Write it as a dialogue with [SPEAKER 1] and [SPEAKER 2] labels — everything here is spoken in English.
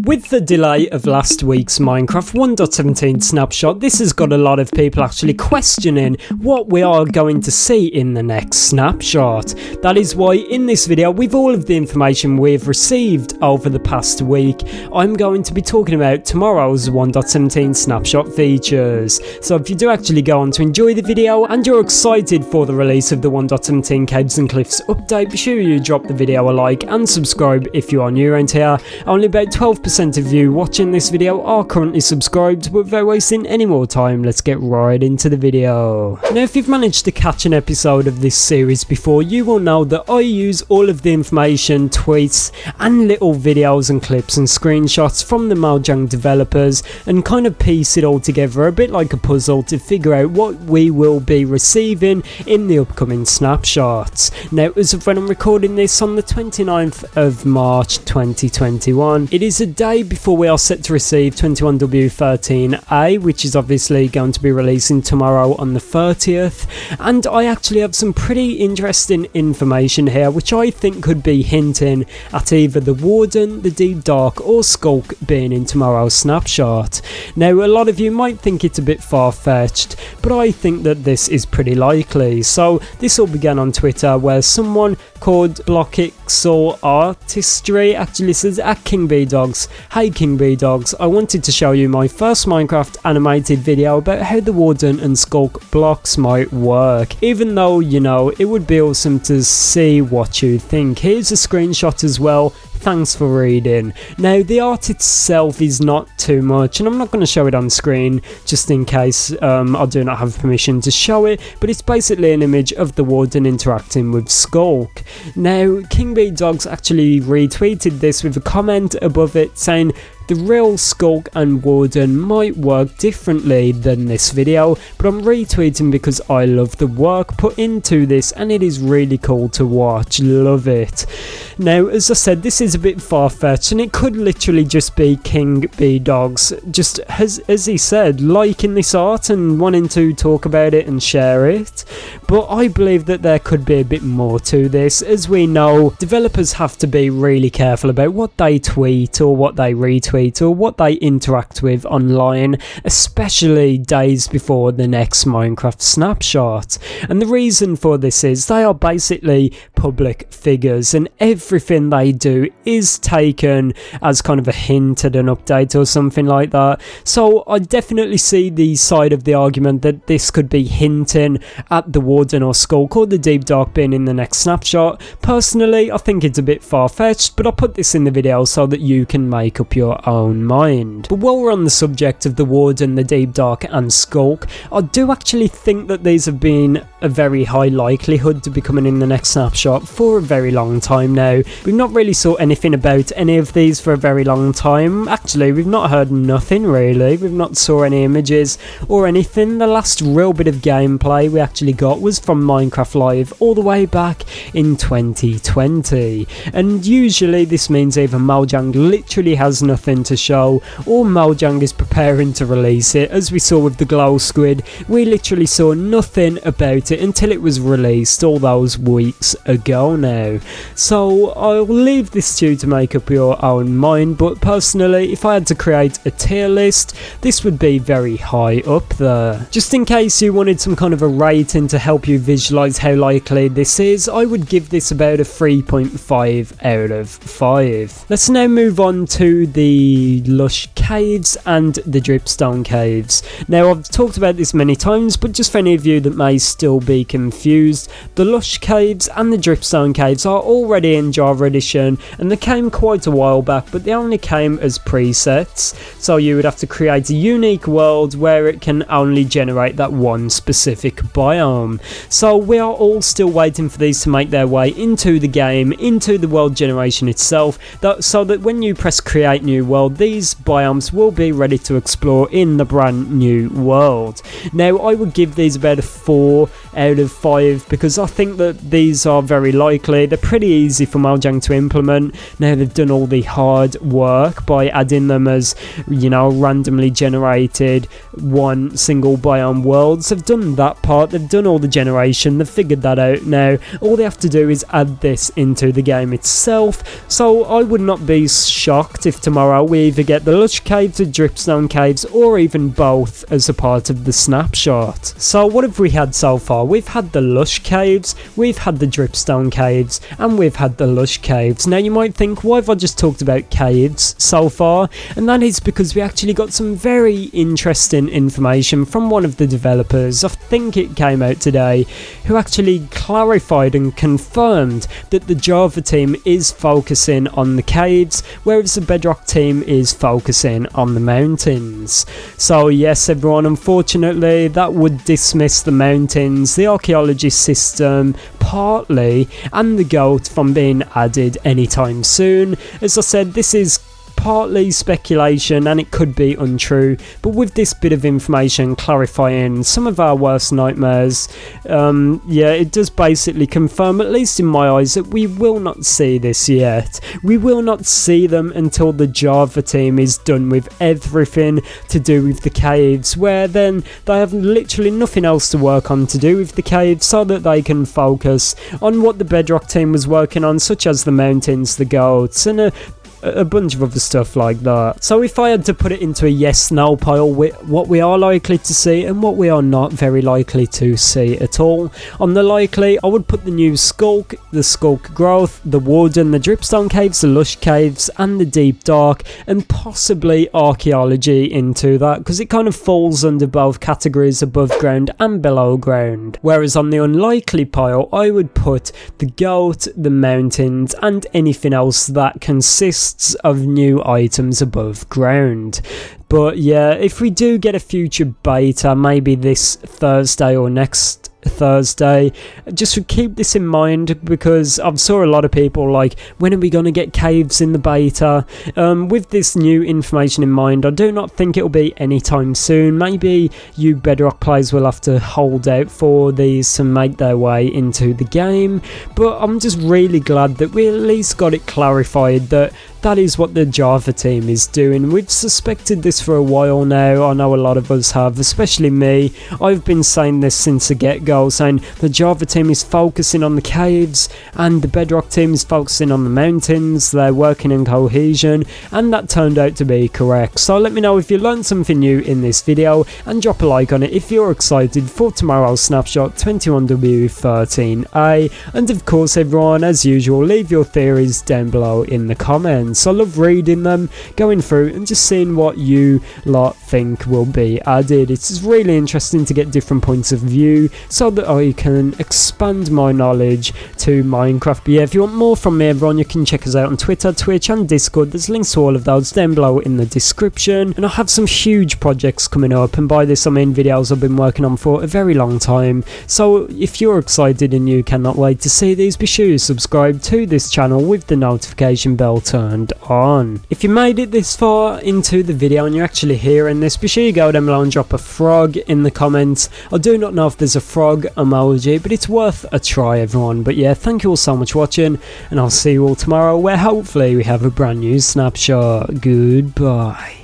[SPEAKER 1] With the delay of last week's Minecraft 1.17 Snapshot, this has got a lot of people actually questioning what we are going to see in the next snapshot. That is why in this video, with all of the information we've received over the past week, I'm going to be talking about tomorrow's 1.17 Snapshot features. So if you do actually go on to enjoy the video and you're excited for the release of the 1.17 Caves and Cliffs update, be sure you drop the video a like and subscribe if you are new around here. Only about 12% of you watching this video are currently subscribed, but without wasting any more time, let's get right into the video. Now, if you've managed to catch an episode of this series before, you will know that I use all of the information, tweets and little videos and clips and screenshots from the Mojang developers and kind of piece it all together a bit like a puzzle to figure out what we will be receiving in the upcoming snapshots. Now, as of when I'm recording this on the 29th of March 2021, it is a day before we are set to receive 21W13A, which is obviously going to be releasing tomorrow on the 30th, and I actually have some pretty interesting information here which I think could be hinting at either the Warden, the Deep Dark or Skulk being in tomorrow's snapshot. Now, a lot of you might think it's a bit far-fetched, but I think that this is pretty likely. So this all began on Twitter, where someone called Blockixel Artistry actually says, at King B Dogs, hey King B Dogs, I wanted to show you my first Minecraft animated video about how the Warden and Skulk blocks might work. Even though, you know, it would be awesome to see what you think. Here's a screenshot as well. Thanks for reading. Now, the art itself is not too much, and I'm not going to show it on screen just in case I do not have permission to show it, but it's basically an image of the Warden interacting with Skulk. Now, King B Dogs actually retweeted this with a comment above it saying, the real Skulk and Warden might work differently than this video, but I'm retweeting because I love the work put into this and it is really cool to watch. Love it. Now, as I said, this is a bit far-fetched and it could literally just be King B Dogs, just as he said, liking this art and wanting to talk about it and share it. But I believe that there could be a bit more to this. As we know, developers have to be really careful about what they tweet or what they retweet or what they interact with online, especially days before the next Minecraft snapshot. And the reason for this is they are basically public figures and everything they do is taken as kind of a hint at an update or something like that. So I definitely see the side of the argument that this could be hinting at the Warden or Skulk or the Deep Dark being in the next snapshot. Personally, I think it's a bit far-fetched, but I'll put this in the video so that you can make up your own mind. But while we're on the subject of the Warden, the Deep Dark and Skulk, I do actually think that these have been a very high likelihood to be coming in the next snapshot for a very long time now. We've not really saw anything about any of these for a very long time. Actually, we've not heard nothing really. We've not saw any images or anything. The last real bit of gameplay we actually got was from Minecraft Live all the way back in 2020. And usually this means either Mojang literally has nothing to show or Mojang is preparing to release it. As we saw with the glow squid, we literally saw nothing about it until it was released all those weeks ago now. So I'll leave this to you to make up your own mind, but personally, if I had to create a tier list, this would be very high up there. Just in case you wanted some kind of a rating to help you visualize how likely this is, I would give this about a 3.5 out of 5. Let's now move on to the Lush Caves and the Dripstone Caves. Now, I've talked about this many times, but just for any of you that may still be confused, the Lush Caves and the Dripstone Caves are already in Java Edition and they came quite a while back, but they only came as presets, so you would have to create a unique world where it can only generate that one specific biome. So we are all still waiting for these to make their way into the game, into the world generation itself, so that when you press create new world, these biomes will be ready to explore in the brand new world. Now, I would give these about a 4 out of 5 because I think that these are very likely. They're pretty easy for Mojang to implement. Now, they've done all the hard work by adding them as, you know, randomly generated one single biome worlds. They've done that part. They've done all the generation. They've figured that out now. All they have to do is add this into the game itself. So I would not be shocked if tomorrow tomorrow we either get the lush caves, the dripstone caves, or even both as a part of the snapshot. So what have we had so far? We've had the lush caves, we've had the dripstone caves, and we've had the lush caves. Now you might think, why have I just talked about caves so far? And that is because we actually got some very interesting information from one of the developers, I think it came out today, who actually clarified and confirmed that the Java team is focusing on the caves, whereas the Bedrock team is focusing on the mountains. So yes everyone, unfortunately that would dismiss the mountains, the archaeology system partly, and the goat from being added anytime soon. As I said, this is partly speculation and it could be untrue, but with this bit of information clarifying some of our worst nightmares, it does basically confirm, at least in my eyes, that we will not see this yet. We will not see them until the Java team is done with everything to do with the caves, where then they have literally nothing else to work on to do with the caves, so that they can focus on what the Bedrock team was working on, such as the mountains, the goats, and a bunch of other stuff like that. So if I had to put it into a yes/no pile, what we are likely to see and what we are not very likely to see at all. On the likely, I would put the new Skulk, the Skulk Growth, the Wood and the Dripstone Caves, the Lush Caves and the Deep Dark, and possibly Archaeology into that, because it kind of falls under both categories, above ground and below ground. Whereas on the unlikely pile, I would put the Goat, the Mountains and anything else that consists of new items above ground. But yeah, if we do get a future beta, maybe this Thursday or next Thursday, just keep this in mind, because I've saw a lot of people like, when are we going to get caves in the beta? With this new information in mind, I do not think it'll be anytime soon. Maybe you Bedrock players will have to hold out for these to make their way into the game, but I'm just really glad that we at least got it clarified that that is what the Java team is doing. We've suspected this for a while now. I know a lot of us have, especially me. I've been saying this since the get-go, saying the Java team is focusing on the caves and the Bedrock team is focusing on the mountains. They're working in cohesion, and that turned out to be correct. So let me know if you learned something new in this video, and drop a like on it if you're excited for tomorrow's snapshot 21W13A. And of course everyone, as usual, leave your theories down below in the comments. I love reading them, going through and just seeing what you lot think will be added. It's really interesting to get different points of view so that I can expand my knowledge to Minecraft. But yeah, if you want more from me everyone, you can check us out on Twitter, Twitch and Discord. There's links to all of those down below in the description. And I have some huge projects coming up, and by this I mean videos I've been working on for a very long time. So if you're excited and you cannot wait to see these, be sure you subscribe to this channel with the notification bell turned on. If you made it this far into the video and you're actually hearing this, be sure you go down below and drop a frog in the comments. I do not know if there's a frog emoji, but it's worth a try everyone. But yeah, thank you all so much for watching, and I'll see you all tomorrow, where hopefully we have a brand new snapshot. Goodbye.